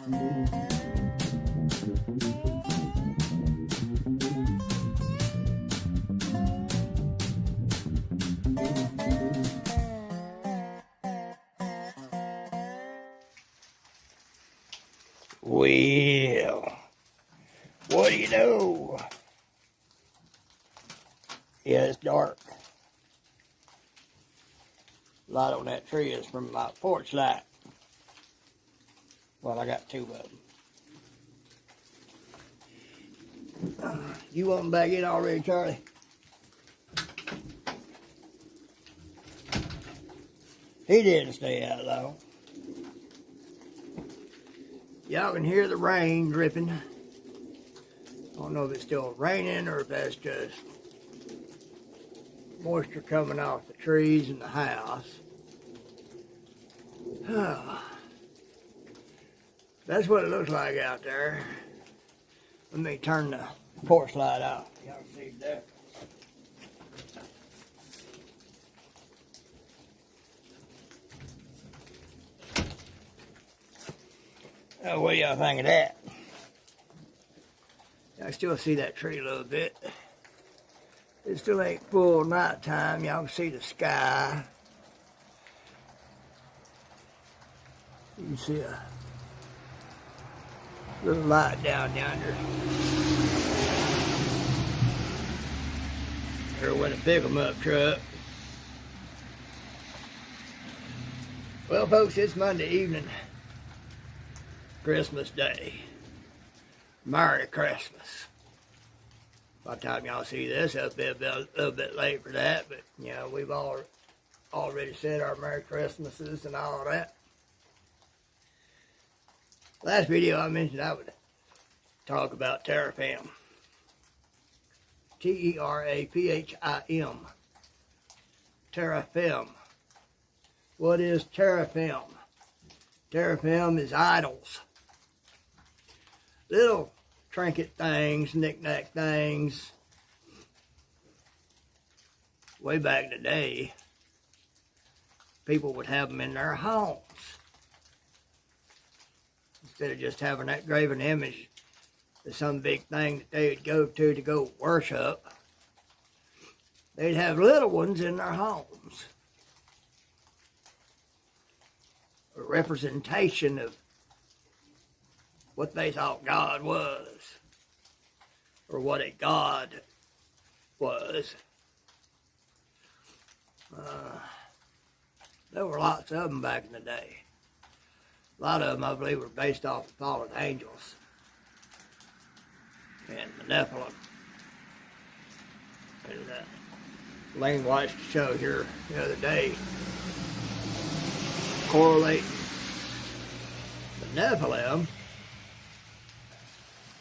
Well, what do you know? Yeah, it's dark. Light on that tree is from my porch light. Well, I got two of them. You want them back in already, Charlie? He didn't stay out long. Y'all can hear the rain dripping. I don't know if it's still raining or if that's just moisture coming off the trees in the house. That's what it looks like out there. Let me turn the porch light off. Y'all can see that. Oh, what do y'all think of that? I still see that tree a little bit. It still ain't full nighttime. Y'all can see the sky. You can see a little light down yonder. There went a pick-em-up truck. Well, folks, it's Monday evening. Christmas Day. Merry Christmas. By the time y'all see this, it'll be a little bit late for that, but, you know, we've already said our Merry Christmases and all that. Last video I mentioned I would talk about Teraphim. T-E-R-A-P-H-I-M. Teraphim. What is Teraphim? Teraphim is idols. Little trinket things, knick-knack things. Way back in the day, people would have them in their homes. Instead of just having that graven image of some big thing that they would go to go worship, they'd have little ones in their homes. A representation of what they thought God was, or what a God was. There were lots of them back in the day. A lot of them, I believe, were based off of fallen angels and the Nephilim. And Lane watched a show here the other day correlating the Nephilim,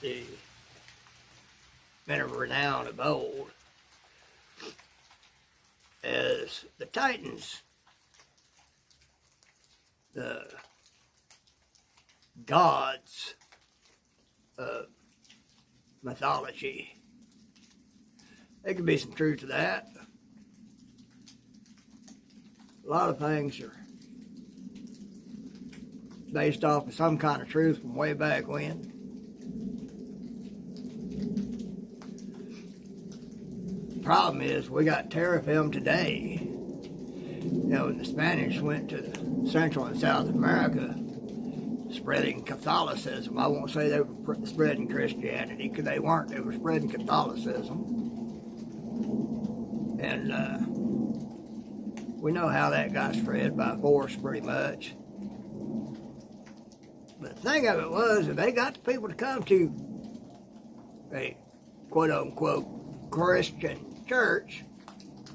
the men of renown of old, as the Titans, the gods of mythology. There could be some truth to that. A lot of things are based off of some kind of truth from way back when. The problem is we got Teraphim today. You know, when the Spanish went to Central and South America spreading Catholicism. I won't say they were spreading Christianity, because they weren't. They were spreading Catholicism. And we know how that got spread, by force pretty much. But the thing of it was, if they got the people to come to a quote-unquote Christian church,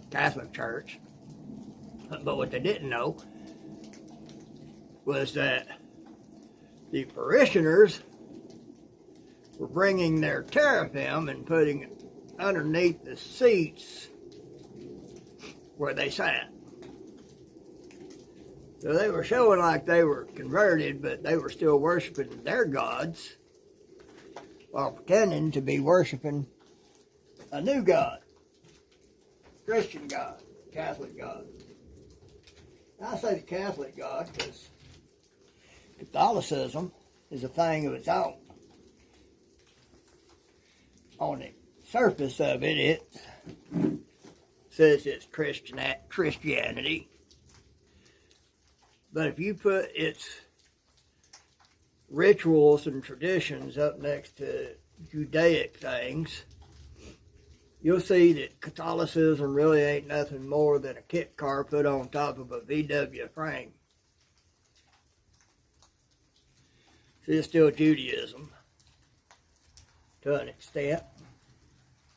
Catholic church, but what they didn't know was that the parishioners were bringing their teraphim and putting it underneath the seats where they sat. So they were showing like they were converted, but they were still worshiping their gods while pretending to be worshiping a new God, Christian God, Catholic God. I say the Catholic God because Catholicism is a thing of its own. On the surface of it, it says it's Christianity. But if you put its rituals and traditions up next to Judaic things, you'll see that Catholicism really ain't nothing more than a kit car put on top of a VW frame. See, it's still Judaism to an extent,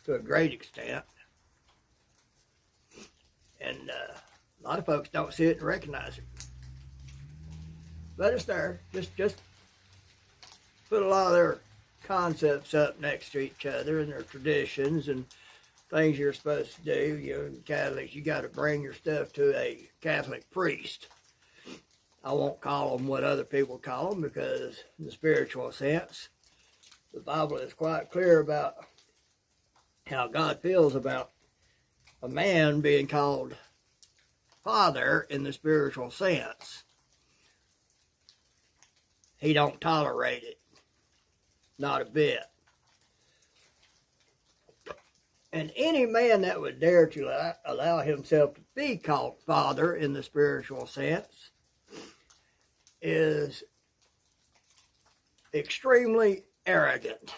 to a great extent. And a lot of folks don't see it and recognize it. But it's there. Just put a lot of their concepts up next to each other and their traditions and things you're supposed to do. You know, Catholics, you got to bring your stuff to a Catholic priest. I won't call them what other people call them because in the spiritual sense, the Bible is quite clear about how God feels about a man being called father in the spiritual sense. He don't tolerate it. Not a bit. And any man that would dare to allow himself to be called father in the spiritual sense is extremely arrogant.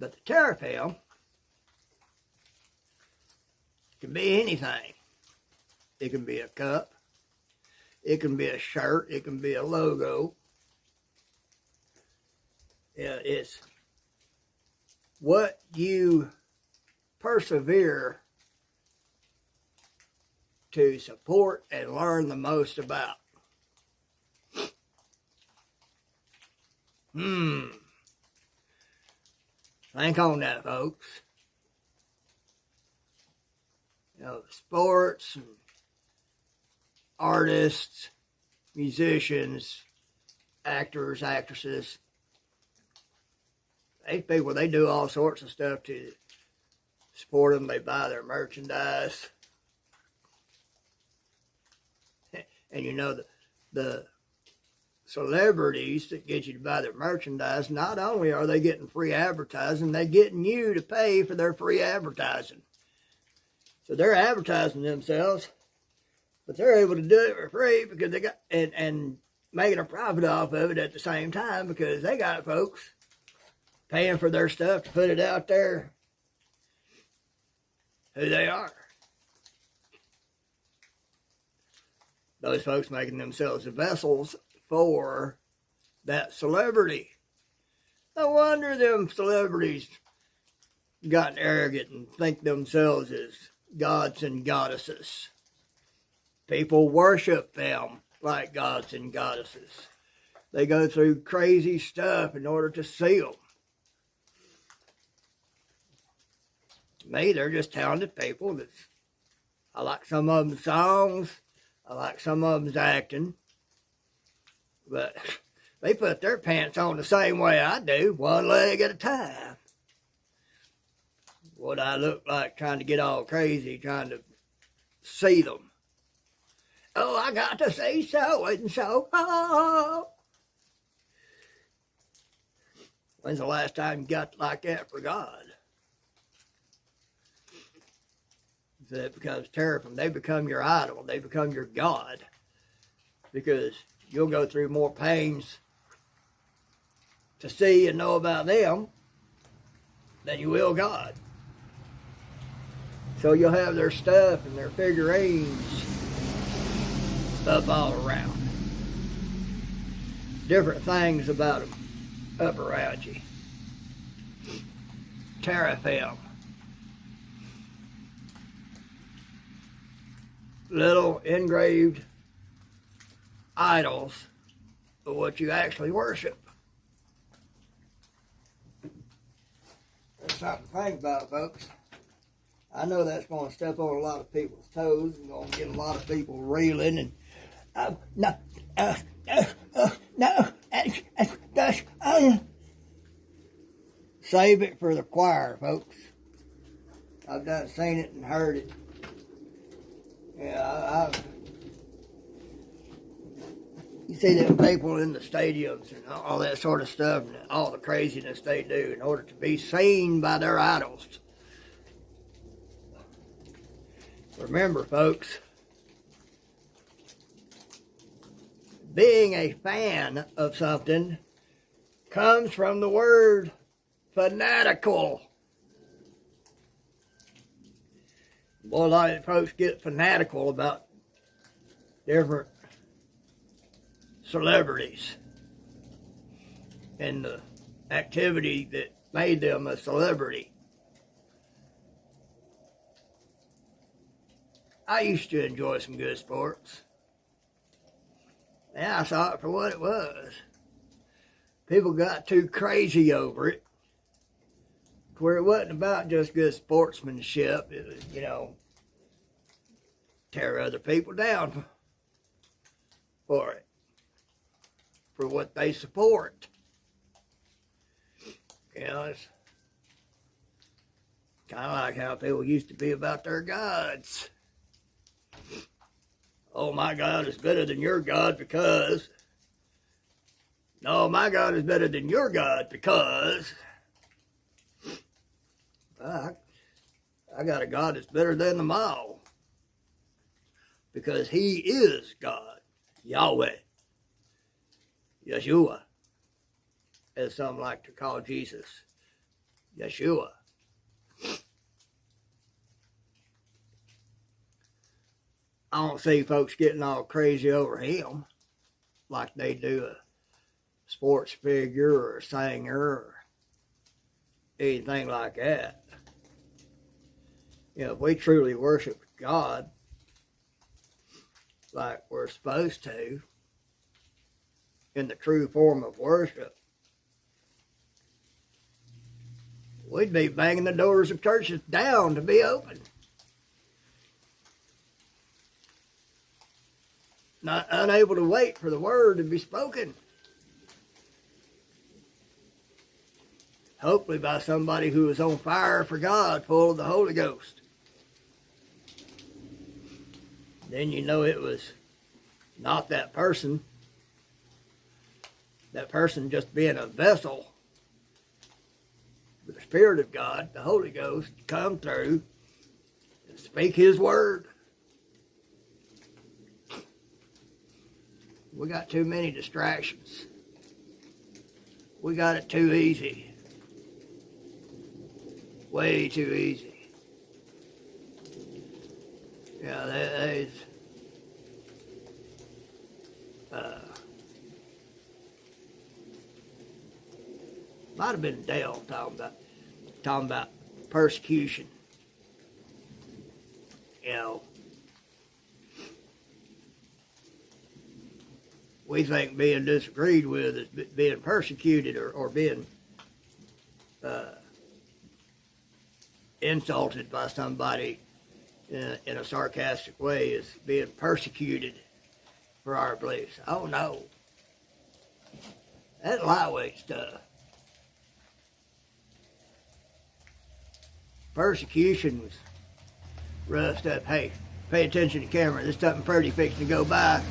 But the Teraphim can be anything. It can be a cup. It can be a shirt. It can be a logo. It's what you persevere to support and learn the most about. Think on that, folks. You know, sports and artists, musicians, actors, actresses, these people, they do all sorts of stuff to support them. They buy their merchandise. And you know, the celebrities that get you to buy their merchandise, not only are they getting free advertising, they're getting you to pay for their free advertising. So they're advertising themselves, but they're able to do it for free because they got, and making a profit off of it at the same time because they got folks paying for their stuff to put it out there who they are. Those folks making themselves the vessels for that celebrity. No wonder them celebrities gotten arrogant and think themselves as gods and goddesses. People worship them like gods and goddesses. They go through crazy stuff in order to see them. To me, they're just talented people. I like some of them songs. I like some of them's acting. But they put their pants on the same way I do, one leg at a time. What I look like trying to get all crazy, trying to see them. Oh, I got to say so and so. Oh. When's the last time you got like that for God? So it becomes Teraphim. They become your idol. They become your God. Because you'll go through more pains to see and know about them than you will God. So you'll have their stuff and their figurines up all around. Different things about them up around you. Teraphim. Little engraved idols of what you actually worship. That's something to think about, folks. I know that's going to step on a lot of people's toes and going to get a lot of people reeling and save it for the choir, folks. I've done seen it and heard it. Yeah, see them people in the stadiums and all that sort of stuff and all the craziness they do in order to be seen by their idols. Remember, folks, being a fan of something comes from the word fanatical. Boy, a lot of folks get fanatical about different celebrities and the activity that made them a celebrity. I used to enjoy some good sports. And I saw it for what it was. People got too crazy over it, where it wasn't about just good sportsmanship. It was, you know, tear other people down for it, for what they support. You know, it's kind of like how people used to be about their gods. Oh, my God is better than your God because... No, my God is better than your God because... I got a God that's better than them all. Because He is God. Yahweh. Yeshua. As some like to call Jesus. Yeshua. I don't see folks getting all crazy over Him like they do a sports figure or a singer or anything like that. You know, if we truly worship God like we're supposed to, in the true form of worship, we'd be banging the doors of churches down to be open. Not unable to wait for the word to be spoken. Hopefully by somebody who is on fire for God, full of the Holy Ghost. Then you know it was not that person. That person just being a vessel for the Spirit of God, the Holy Ghost, to come through and speak His word. We got too many distractions. We got it too easy. Way too easy. Yeah, there's might have been Dale talking about persecution. You know, we think being disagreed with is being persecuted or being insulted by somebody in a sarcastic way is being persecuted for our beliefs. Oh no. That's lightweight stuff. Persecution was rough stuff. Hey, pay attention to the camera. There's something pretty fixing to go by.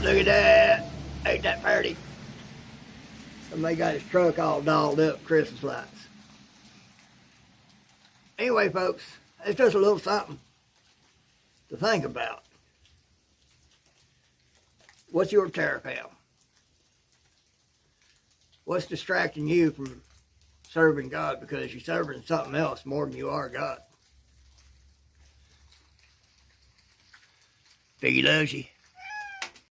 Look at that. Ain't that pretty? Somebody got his truck all dolled up, Christmas lights. Anyway, folks, it's just a little something to think about. What's your Teraphim? What's distracting you from serving God because you're serving something else more than you are God? Piggy loves you.